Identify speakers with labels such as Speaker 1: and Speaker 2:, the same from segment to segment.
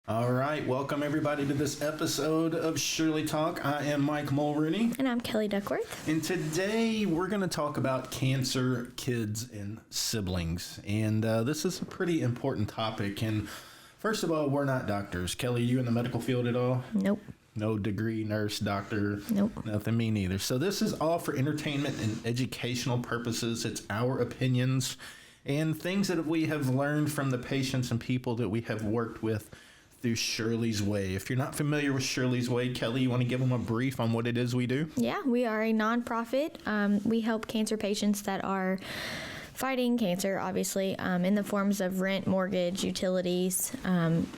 Speaker 1: All right, welcome everybody to this episode of Shirley Talk. I am Mike Mulrooney.
Speaker 2: And I'm Kellye Duckworth.
Speaker 1: And today we're going to talk about cancer, kids, and siblings. And this is a pretty important topic. And first of all, we're not doctors. Kellye, you in the medical field at all?
Speaker 2: Nope.
Speaker 1: No degree, nurse, doctor?
Speaker 2: Nope.
Speaker 1: Nothing, me neither. So this is all for entertainment and educational purposes. It's our opinions and things that we have learned from the patients and people that we have worked with through Shirley's Way. If you're not familiar with Shirley's Way, Kellye, you want to give them a brief on what it is we do?
Speaker 2: Yeah, we are a nonprofit. We help cancer patients that are fighting cancer, obviously, in the forms of rent, mortgage, utilities,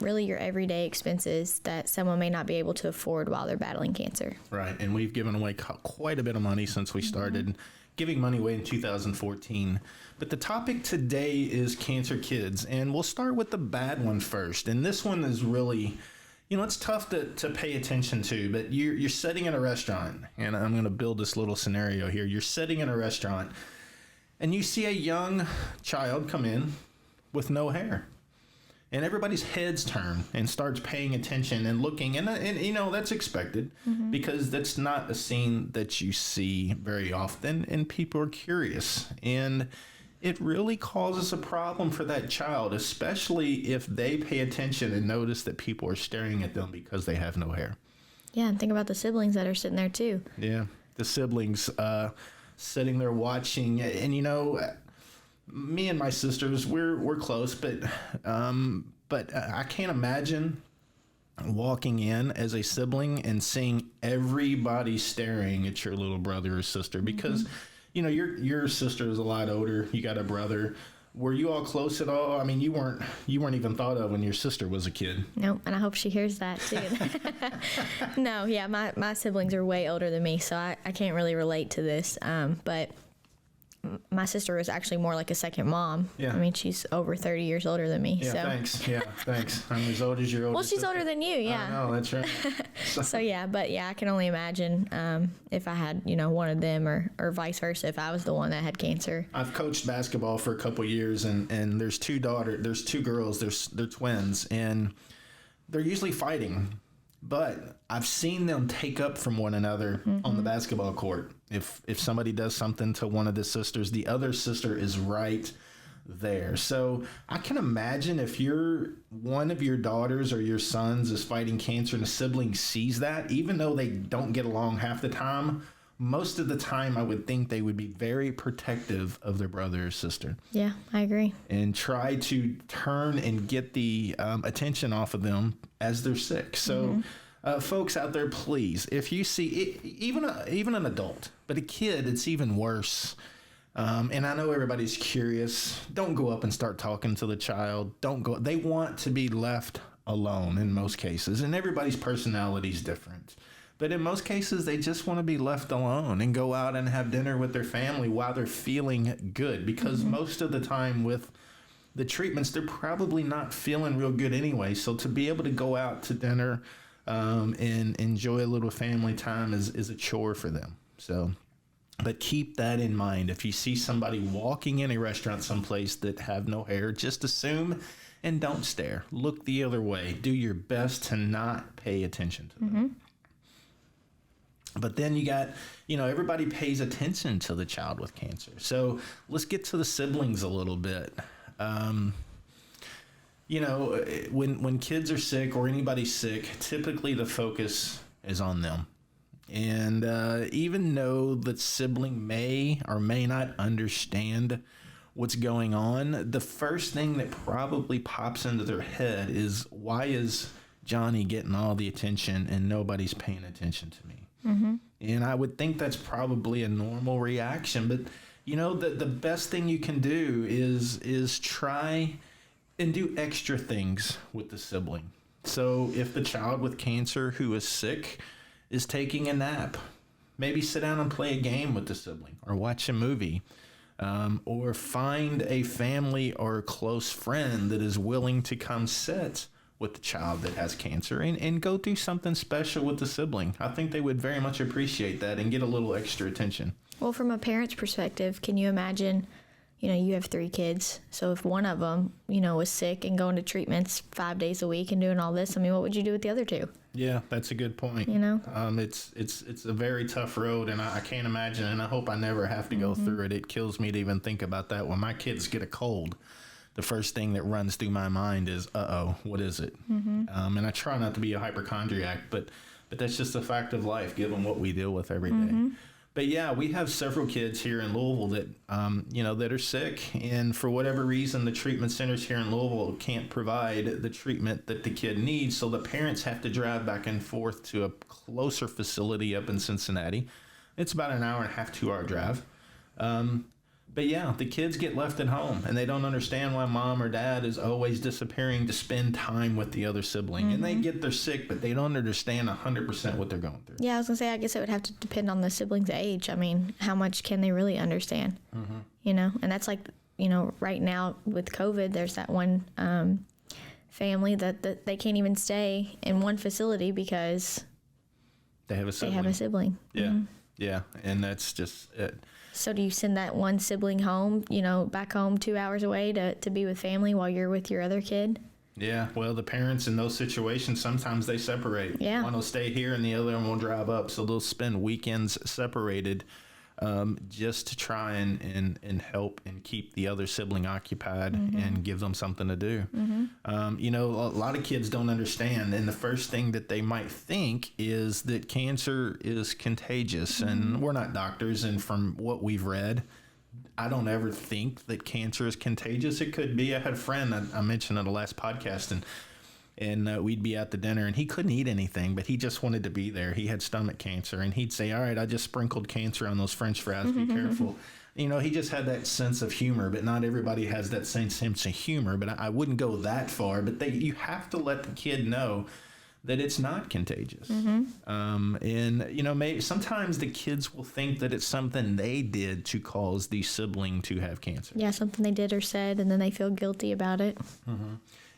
Speaker 2: really your everyday expenses that someone may not be able to afford while they're battling cancer.
Speaker 1: Right, and we've given away quite a bit of money since we started giving money away in 2014. But the topic today is cancer kids, and we'll start with the bad one first. And this one is really, it's tough to pay attention to, but you're sitting in a restaurant, and I'm going to build this little scenario here. You're sitting in a restaurant, and you see a young child come in with no hair. And everybody's heads turn and starts paying attention and looking. And that's expected because that's not a scene that you see very often. And people are curious. And it really causes a problem for that child, especially if they pay attention and notice that people are staring at them because they have no hair.
Speaker 2: Yeah, and think about the siblings that are sitting there too.
Speaker 1: Yeah, the siblings sitting there watching. And, me and my sisters, we're close, but I can't imagine walking in as a sibling and seeing everybody staring at your little brother or sister because, your sister is a lot older. You got a brother. Were you all close at all? I mean, you weren't even thought of when your sister was a kid.
Speaker 2: No, and I hope she hears that too. No, yeah, my siblings are way older than me, so I can't really relate to this. But my sister is actually more like a second mom. Yeah. I mean, she's over 30 years older than me.
Speaker 1: Yeah,
Speaker 2: so.
Speaker 1: Thanks. Yeah, thanks. I'm as old as your older
Speaker 2: Well, she's
Speaker 1: sister.
Speaker 2: older than you, yeah.
Speaker 1: I know, that's right.
Speaker 2: So yeah, but yeah, I can only imagine if I had, one of them or vice versa, if I was the one that had cancer.
Speaker 1: I've coached basketball for a couple years, and there's two girls, they're twins, and they're usually fighting. But I've seen them take up from one another on the basketball court. If somebody does something to one of the sisters, the other sister is right there. So I can imagine if one of your daughters or your sons is fighting cancer and a sibling sees that, even though they don't get along half the time, most of the time I would think they would be very protective of their brother or sister.
Speaker 2: Yeah, I agree.
Speaker 1: And try to turn and get the attention off of them as they're sick. So folks out there, please, if you see even an adult, but a kid, it's even worse. And I know everybody's curious. Don't go up and start talking to the child. Don't go. They want to be left alone in most cases. And everybody's personality is different. But in most cases, they just want to be left alone and go out and have dinner with their family while they're feeling good. Because most of the time with the treatments, they're probably not feeling real good anyway. So to be able to go out to dinner and enjoy a little family time is a chore for them. So, but keep that in mind. If you see somebody walking in a restaurant someplace that have no hair, just assume and don't stare. Look the other way. Do your best to not pay attention to them. But then you got, everybody pays attention to the child with cancer. So let's get to the siblings a little bit. When kids are sick or anybody's sick, typically the focus is on them. And even though the sibling may or may not understand what's going on, the first thing that probably pops into their head is, why is Johnny getting all the attention and nobody's paying attention to me? And I would think that's probably a normal reaction. But, the best thing you can do is try and do extra things with the sibling. So if the child with cancer who is sick is taking a nap, maybe sit down and play a game with the sibling or watch a movie. Or find a family or a close friend that is willing to come sit with the child that has cancer and go do something special with the sibling. I think they would very much appreciate that and get a little extra attention.
Speaker 2: Well, from a parent's perspective, can you imagine, you have 3 kids. So if one of them, was sick and going to treatments 5 days a week and doing all this, I mean, what would you do with the other 2?
Speaker 1: Yeah, that's a good point. It's a very tough road, and I can't imagine, and I hope I never have to go through it. It kills me to even think about that. When my kids get a cold, the first thing that runs through my mind is, what is it? And I try not to be a hypochondriac, but that's just a fact of life, given what we deal with every day. But yeah, we have several kids here in Louisville that, that are sick. And for whatever reason, the treatment centers here in Louisville can't provide the treatment that the kid needs. So the parents have to drive back and forth to a closer facility up in Cincinnati. It's about an hour and a half, 2-hour drive. But yeah, the kids get left at home, and they don't understand why mom or dad is always disappearing to spend time with the other sibling. And they get they're sick, but they don't understand 100% what they're going through.
Speaker 2: Yeah, I was going to say, I guess it would have to depend on the sibling's age. I mean, how much can they really understand? And that's like, right now with COVID, there's that one family that they can't even stay in one facility because
Speaker 1: they have a sibling. Yeah, yeah, and that's just it.
Speaker 2: So do you send that one sibling home, back home 2 hours away to be with family while you're with your other kid?
Speaker 1: Yeah, well, the parents in those situations, sometimes they separate.
Speaker 2: Yeah.
Speaker 1: One will stay here and the other one will drive up. So they'll spend weekends separated just to try and help and keep the other sibling occupied and give them something to do. A lot of kids don't understand. And the first thing that they might think is that cancer is contagious. And we're not doctors. And from what we've read, I don't ever think that cancer is contagious. It could be. I had a friend I mentioned on the last podcast, and we'd be at the dinner, and he couldn't eat anything, but he just wanted to be there. He had stomach cancer, and he'd say, all right, I just sprinkled cancer on those French fries. Be careful. He just had that sense of humor, but not everybody has that same sense of humor. But I wouldn't go that far. But you have to let the kid know that it's not contagious. Maybe sometimes the kids will think that it's something they did to cause the sibling to have cancer.
Speaker 2: Yeah, something they did or said, and then they feel guilty about it.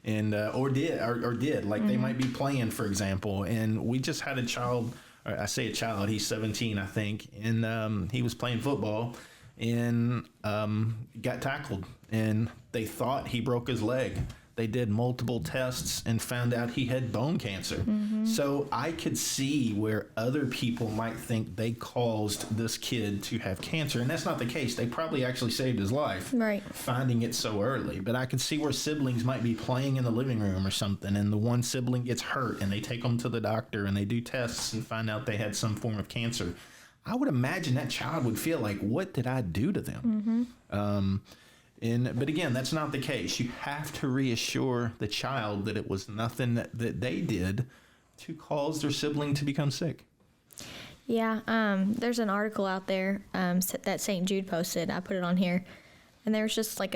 Speaker 1: And or did like they might be playing, for example. And we just had a child. Or I say a child. He's 17, I think, and he was playing football and got tackled, and they thought he broke his leg. They did multiple tests and found out he had bone cancer. So I could see where other people might think they caused this kid to have cancer. And that's not the case. They probably actually saved his life,
Speaker 2: right,
Speaker 1: finding it so early. But I could see where siblings might be playing in the living room or something, and the one sibling gets hurt, and they take them to the doctor, and they do tests and find out they had some form of cancer. I would imagine that child would feel like, what did I do to them? But again, that's not the case. You have to reassure the child that it was nothing that they did to cause their sibling to become sick.
Speaker 2: Yeah, there's an article out there that St. Jude posted. I put it on here. And there's just like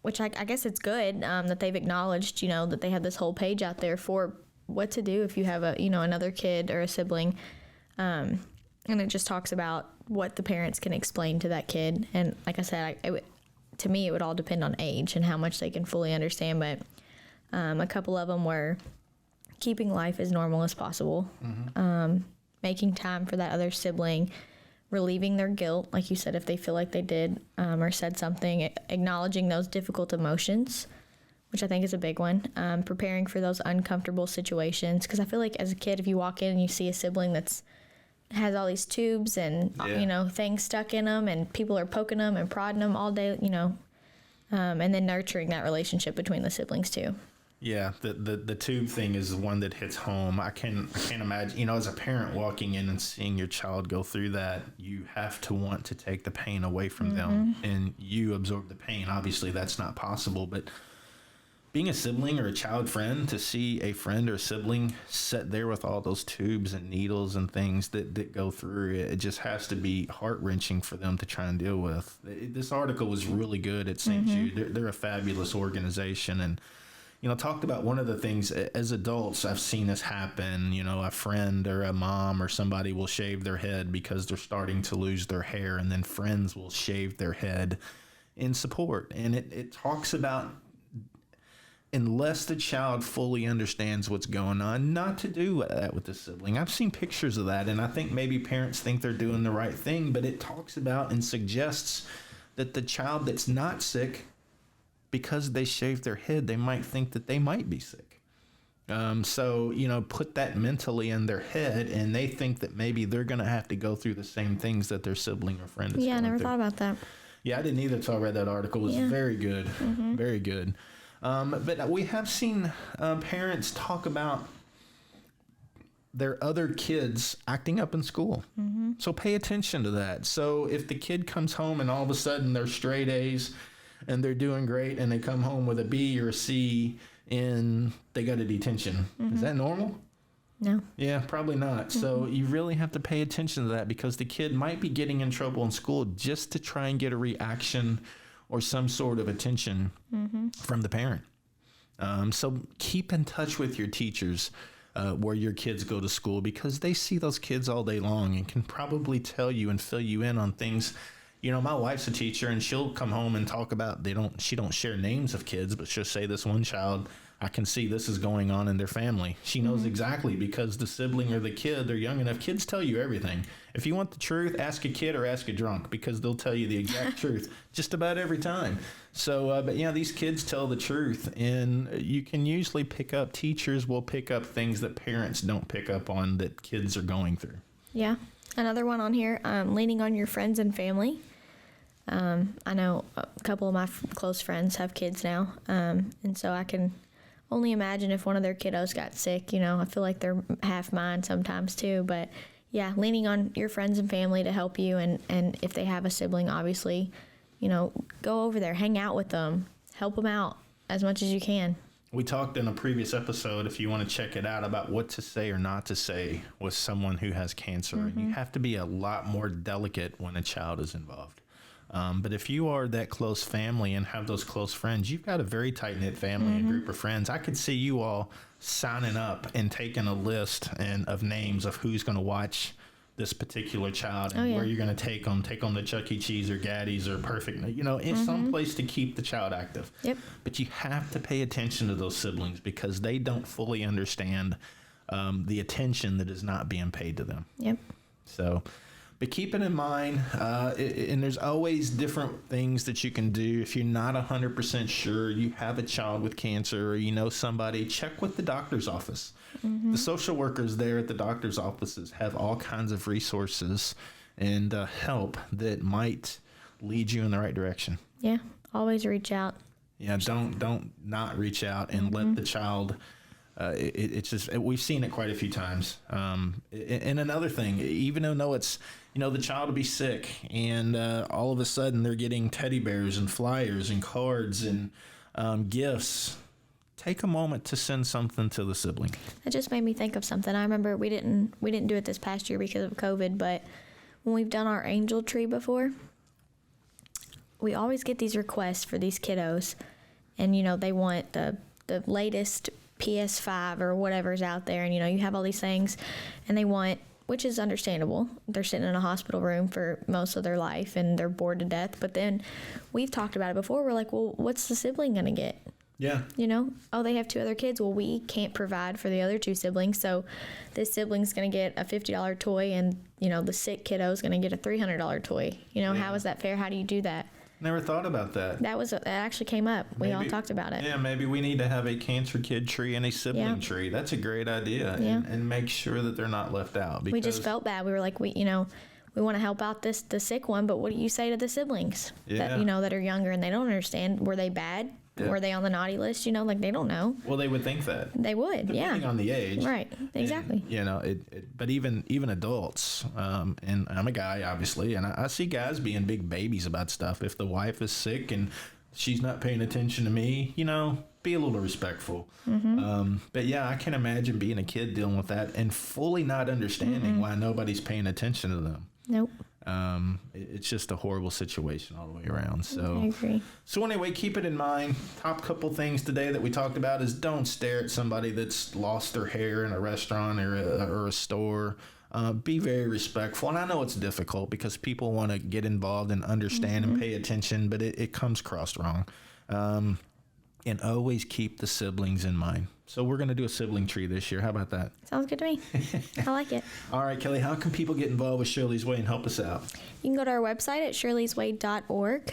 Speaker 2: which I guess it's good that they've acknowledged, that they have this whole page out there for what to do if you have another kid or a sibling. And it just talks about what the parents can explain to that kid. And like I said, to me, it would all depend on age and how much they can fully understand. But a couple of them were keeping life as normal as possible, making time for that other sibling, relieving their guilt, like you said, if they feel like they did or said something, acknowledging those difficult emotions, which I think is a big one, preparing for those uncomfortable situations. Because I feel like as a kid, if you walk in and you see a sibling has all these tubes and things stuck in them, and people are poking them and prodding them all day, and then nurturing that relationship between the siblings too.
Speaker 1: Yeah, the tube thing is one that hits home. I can't imagine, as a parent walking in and seeing your child go through that, you have to want to take the pain away from them, and you absorb the pain. Obviously, that's not possible, but being a sibling or a child friend, to see a friend or sibling sit there with all those tubes and needles and things that go through, it just has to be heart-wrenching for them to try and deal with. This article was really good at St. Jude. They're a fabulous organization, and talked about one of the things as adults I've seen this happen. A friend or a mom or somebody will shave their head because they're starting to lose their hair, and then friends will shave their head in support. And it talks about, unless the child fully understands what's going on, not to do that with the sibling. I've seen pictures of that, and I think maybe parents think they're doing the right thing, but it talks about and suggests that the child that's not sick, because they shave their head, they might think that they might be sick. So, put that mentally in their head, and they think that maybe they're going to have to go through the same things that their sibling or friend is going
Speaker 2: I never
Speaker 1: through.
Speaker 2: thought about that.
Speaker 1: Yeah, I didn't either until I read that article. It was very good. Very good. But we have seen parents talk about their other kids acting up in school. So pay attention to that. So if the kid comes home and all of a sudden they're straight A's and they're doing great, and they come home with a B or a C and they go to detention, is that normal?
Speaker 2: No.
Speaker 1: Yeah, probably not. So you really have to pay attention to that, because the kid might be getting in trouble in school just to try and get a reaction or some sort of attention from the parent. So keep in touch with your teachers where your kids go to school, because they see those kids all day long and can probably tell you and fill you in on things. My wife's a teacher, and she'll come home and talk about, she don't share names of kids, but she'll say this one child, I can see this is going on in their family. She knows exactly, because the sibling or the kid, they're young enough. Kids tell you everything. If you want the truth, ask a kid or ask a drunk, because they'll tell you the exact truth just about every time. So, these kids tell the truth, and you can usually teachers will pick up things that parents don't pick up on that kids are going through.
Speaker 2: Yeah. Another one on here, leaning on your friends and family. I know a couple of my close friends have kids now, and so I can only imagine if one of their kiddos got sick. I feel like they're half mine sometimes too. But yeah, leaning on your friends and family to help you, and if they have a sibling, obviously, go over there, hang out with them, help them out as much as you can.
Speaker 1: We talked in a previous episode, if you want to check it out, about what to say or not to say with someone who has cancer. And you have to be a lot more delicate when a child is involved. But if you are that close family and have those close friends, you've got a very tight-knit family and group of friends. I could see you all signing up and taking a list of names of who's going to watch this particular child and where you're going to take them to Chuck E. Cheese or Gaddy's or Perfect, in some place to keep the child active.
Speaker 2: Yep.
Speaker 1: But you have to pay attention to those siblings, because they don't fully understand the attention that is not being paid to them.
Speaker 2: Yep.
Speaker 1: So, but keep it in mind, and there's always different things that you can do. If you're not 100% sure you have a child with cancer, or somebody, check with the doctor's office. The social workers there at the doctor's offices have all kinds of resources and help that might lead you in the right direction.
Speaker 2: Yeah, always reach out.
Speaker 1: Yeah, don't not reach out and let the child. It's just, we've seen it quite a few times. And another thing, even though it's, the child will be sick, and all of a sudden they're getting teddy bears and flyers and cards and gifts. Take a moment to send something to the sibling.
Speaker 2: That just made me think of something. I remember we didn't do it this past year because of COVID, but when we've done our angel tree before, we always get these requests for these kiddos, and they want the latest PS5 or whatever's out there, and you have all these things, and they want, which is understandable, they're sitting in a hospital room for most of their life and they're bored to death. But then we've talked about it before, we're like, well, what's the sibling gonna get?
Speaker 1: Yeah.
Speaker 2: Oh, they have 2 other kids. Well, we can't provide for the other 2 siblings, so this sibling's going to get a $50 toy, and, the sick kiddo's going to get a $300 toy. How is that fair? How do you do that?
Speaker 1: Never thought about that.
Speaker 2: That actually came up. We all talked about it.
Speaker 1: Yeah, maybe we need to have a cancer kid tree and a sibling tree. That's a great idea, and make sure that they're not left out. Because
Speaker 2: we just felt bad. We were like, we want to help out the sick one, but what do you say to the siblings that that are younger and they don't understand? Were they bad? Yeah. Were they on the naughty list? They don't know.
Speaker 1: Well, they would think that.
Speaker 2: They would,
Speaker 1: depending on the age.
Speaker 2: Right, exactly.
Speaker 1: And, but even adults, and I'm a guy, obviously, and I see guys being big babies about stuff. If the wife is sick and she's not paying attention to me, be a little respectful. But yeah, I can imagine being a kid dealing with that and fully not understanding why nobody's paying attention to them.
Speaker 2: Nope.
Speaker 1: It's just a horrible situation all the way around. So,
Speaker 2: I agree.
Speaker 1: So anyway, keep it in mind. Top couple things today that we talked about is don't stare at somebody that's lost their hair in a restaurant or a store. Be very respectful. And I know it's difficult because people want to get involved and understand and pay attention, but it comes across wrong. And always keep the siblings in mind. So we're going to do a sibling tree this year. How about that?
Speaker 2: Sounds good to me. I like it.
Speaker 1: All right, Kellye, how can people get involved with Shirley's Way and help us out?
Speaker 2: You can go to our website at shirleysway.org.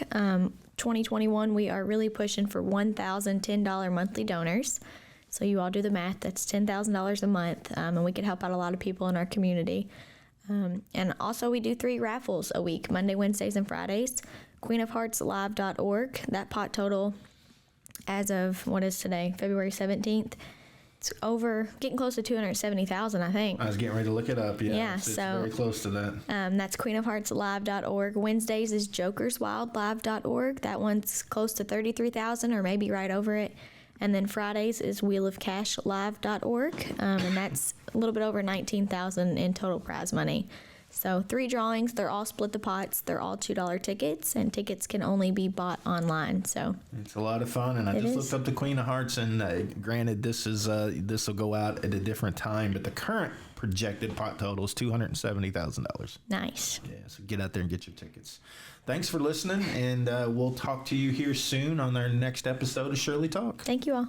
Speaker 2: 2021, we are really pushing for $1,010 monthly donors. So you all do the math. That's $10,000 a month, and we can help out a lot of people in our community. And also we do 3 raffles a week, Monday, Wednesdays, and Fridays. queenofheartslive.org. That pot total as of, what is today, February 17th, it's getting close to 270,000, I think.
Speaker 1: I was getting ready to look it up. Yeah, it's very close to that.
Speaker 2: That's queenofheartslive.org. Wednesdays is jokerswildlive.org. That one's close to 33,000 or maybe right over it. And then Fridays is wheelofcashlive.org, and that's a little bit over 19,000 in total prize money. So 3 drawings, they're all split the pots, they're all $2 tickets, and tickets can only be bought online. So
Speaker 1: it's a lot of fun, and I just looked up the Queen of Hearts, and granted, this will go out at a different time, but the current projected pot total is $270,000.
Speaker 2: Nice.
Speaker 1: Yeah, so get out there and get your tickets. Thanks for listening, and we'll talk to you here soon on our next episode of Shirley Talk.
Speaker 2: Thank you all.